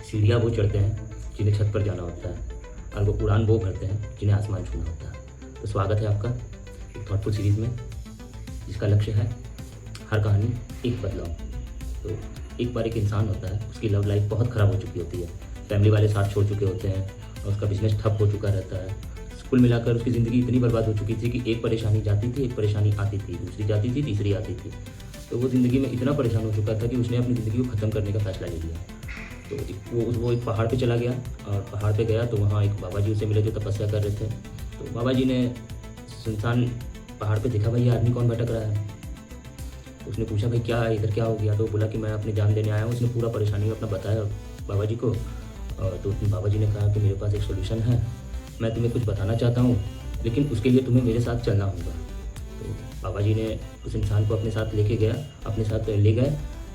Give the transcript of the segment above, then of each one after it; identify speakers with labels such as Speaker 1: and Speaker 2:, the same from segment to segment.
Speaker 1: सीढ़ियाँ वो चढ़ते हैं जिन्हें छत पर जाना होता है, और वो उड़ान वो भरते हैं जिन्हें आसमान छूना होता है। तो स्वागत है आपका एक थॉटफुल सीरीज़ में, जिसका लक्ष्य है हर कहानी एक बदलाव। तो एक बार एक इंसान होता है, उसकी लव लाइफ बहुत ख़राब हो चुकी होती है, फैमिली वाले साथ छोड़ चुके होते हैं और उसका बिजनेस ठप हो चुका रहता है। कुल मिलाकर उसकी ज़िंदगी इतनी बर्बाद हो चुकी थी कि एक परेशानी जाती थी, एक परेशानी आती थी, दूसरी जाती थी, तीसरी आती थी। तो वो ज़िंदगी में इतना परेशान हो चुका था कि उसने अपनी ज़िंदगी को ख़त्म करने का फैसला ले लिया। तो वो एक पहाड़ पे चला गया, और पहाड़ पे गया तो वहाँ एक बाबा जी उसे मिले जो तपस्या कर रहे थे। तो बाबा जी ने सुनसान पहाड़ पे देखा, भाई ये आदमी कौन भटक रहा है। उसने पूछा, भाई क्या इधर क्या हो गया। तो बोला कि मैं अपनी जान देने आया हूँ। उसने पूरा परेशानी अपना बताया बाबा जी को। तो बाबा जी ने कहा कि मेरे पास एक सोल्यूशन है, मैं तुम्हें कुछ बताना चाहता हूँ, लेकिन उसके लिए तुम्हें मेरे साथ चलना होगा। तो बाबा जी ने उस इंसान को अपने साथ लेके गया, अपने साथ ले गए।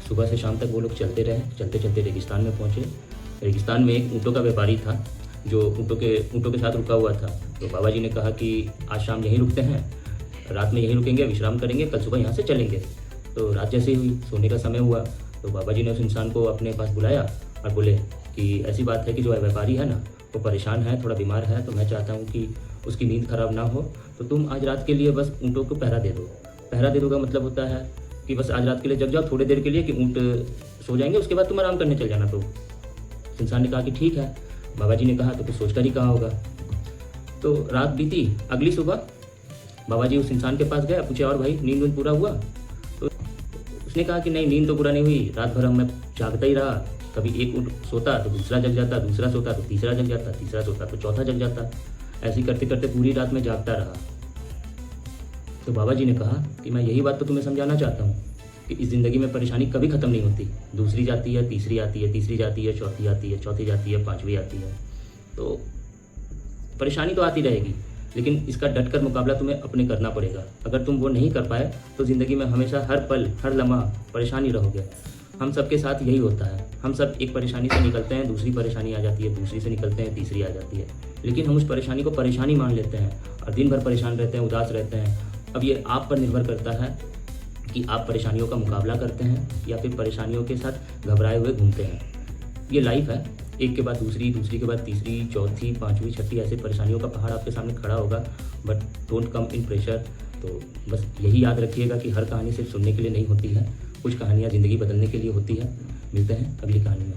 Speaker 1: सुबह से शाम तक वो लोग चलते रहे, चलते चलते रेगिस्तान में पहुँचे। रेगिस्तान में एक ऊँटों का व्यापारी था जो ऊँटों के साथ रुका हुआ था। तो बाबा जी ने कहा कि आज शाम यहीं रुकते हैं, रात में यहीं रुकेंगे, विश्राम करेंगे, कल सुबह यहाँ से चलेंगे। तो रात जैसे ही हुई, सोने का समय हुआ, तो बाबा जी ने उस इंसान को अपने पास बुलाया और बोले कि ऐसी बात है कि जो व्यापारी है ना, वो परेशान है, थोड़ा बीमार है, तो मैं चाहता हूँ कि उसकी नींद खराब ना हो, तो तुम आज रात के लिए बस ऊँटों को पहरा दे दो। पहरा दे दो का मतलब होता है कि बस आज रात के लिए जग जाओ थोड़ी देर के लिए, कि ऊँट सो जाएंगे, उसके बाद तुम आराम करने चल जाना। तो उस इंसान ने कहा कि ठीक है। बाबा जी ने कहा तो कुछ सोच कर ही कहा होगा। तो रात बीती, अगली सुबह बाबा जी उस इंसान के पास गए, पूछे और भाई नींद पूरा हुआ। तो उसने कहा कि नहीं, नींद तो पूरा नहीं हुई, रात भर मैं जागता ही रहा। कभी एक ऊँट सोता तो दूसरा जग जाता, दूसरा सोता तो तीसरा जग जाता, तीसरा सोता तो चौथा जग जाता। ऐसे ही करते करते पूरी रात में जागता रहा। तो बाबा जी ने कहा कि मैं यही बात तो तुम्हें समझाना चाहता हूँ कि इस ज़िंदगी में परेशानी कभी ख़त्म नहीं होती। दूसरी जाती है, तीसरी आती है, तीसरी जाती है, चौथी आती है, चौथी जाती है, पाँचवीं आती है। तो परेशानी तो आती रहेगी, लेकिन इसका डट कर मुकाबला तुम्हें अपने करना पड़ेगा। अगर तुम वो नहीं कर पाए तो ज़िंदगी में हमेशा हर पल हर लम्हा परेशानी रहोगे। हम सबके साथ यही होता है, हम सब एक परेशानी से निकलते हैं, दूसरी परेशानी आ जाती है, दूसरी से निकलते हैं, तीसरी आ जाती है, लेकिन हम उस परेशानी को परेशानी मान लेते हैं और दिन भर परेशान रहते हैं, उदास रहते हैं। अब ये आप पर निर्भर करता है कि आप परेशानियों का मुकाबला करते हैं या फिर परेशानियों के साथ घबराए हुए घूमते हैं। ये लाइफ है, एक के बाद दूसरी, दूसरी के बाद तीसरी, चौथी, पाँचवीं, छठी, ऐसे परेशानियों का पहाड़ आपके सामने खड़ा होगा, but don't come in pressure. तो बस यही याद रखिएगा कि हर कहानी सिर्फ सुनने के लिए नहीं होती है, कुछ कहानियाँ ज़िंदगी बदलने के लिए होती है। मिलते हैं अगली कहानी में।